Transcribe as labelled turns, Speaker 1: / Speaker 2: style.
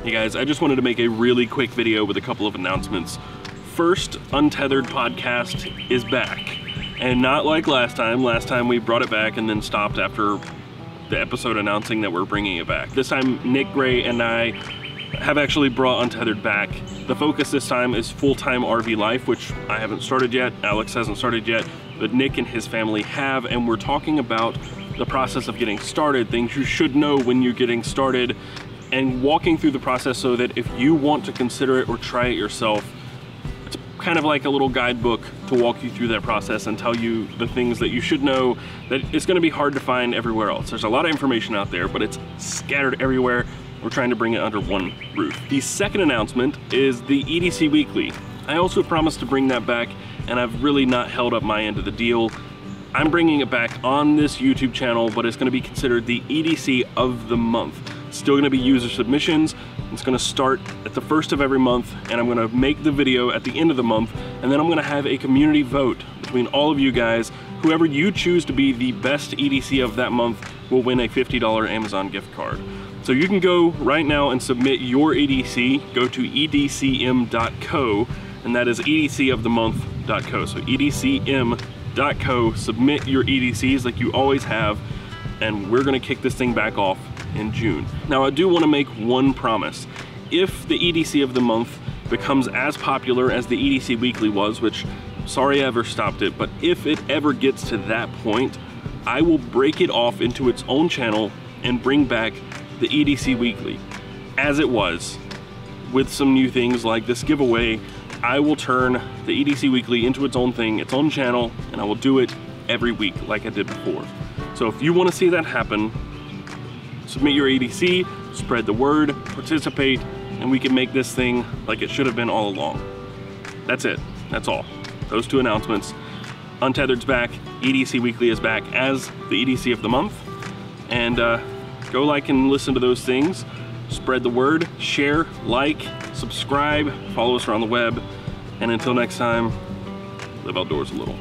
Speaker 1: Hey guys, I just wanted to make a really quick video with a couple of announcements. First, Untethered Podcast is back. And not like last time. Last time we brought it back and then stopped after the episode announcing that we're bringing it back. This time, Nick Gray and I have actually brought Untethered back. The focus this time is full-time RV life, which I haven't started yet, Alex hasn't started yet, but Nick and his family have, and we're talking about the process of getting started, things you should know when you're getting started, and walking through the process so that if you want to consider it or try it yourself, it's kind of like a little guidebook to walk you through that process and tell you the things that you should know that it's going to be hard to find everywhere else. There's a lot of information out there, but it's scattered everywhere. We're trying to bring it under one roof. The second announcement is the EDC Weekly. I also promised to bring that back, and I've really not held up my end of the deal. I'm bringing it back on this YouTube channel, but it's going to be considered the EDC of the month. Still going to be user submissions. It's going to start at the first of every month, and I'm going to make the video at the end of the month, and then I'm going to have a community vote between all of you guys. Whoever you choose to be the best EDC of that month will win a $50 Amazon gift card. So you can go right now and submit your EDC. Go to edcm.co, and that is edcofthemonth.co. So edcm.co, submit your EDCs like you always have, and we're going to kick this thing back off in June. Now, I do want to make one promise. If the EDC of the month becomes as popular as the EDC Weekly was, which, sorry I ever stopped it, but if it ever gets to that point, I will break it off into its own channel and bring back the EDC Weekly as it was, with some new things like this giveaway. I will turn the EDC Weekly into its own thing, its own channel, and I will do it every week like I did before. So if you want to see that happen, submit your EDC, spread the word, participate, and we can make this thing like it should have been all along. That's it. That's all. Those two announcements. Untethered's back. EDC Weekly is back as the EDC of the month. And go like and listen to those things. Spread the word, share, like, subscribe, follow us around the web. And until next time, live outdoors a little.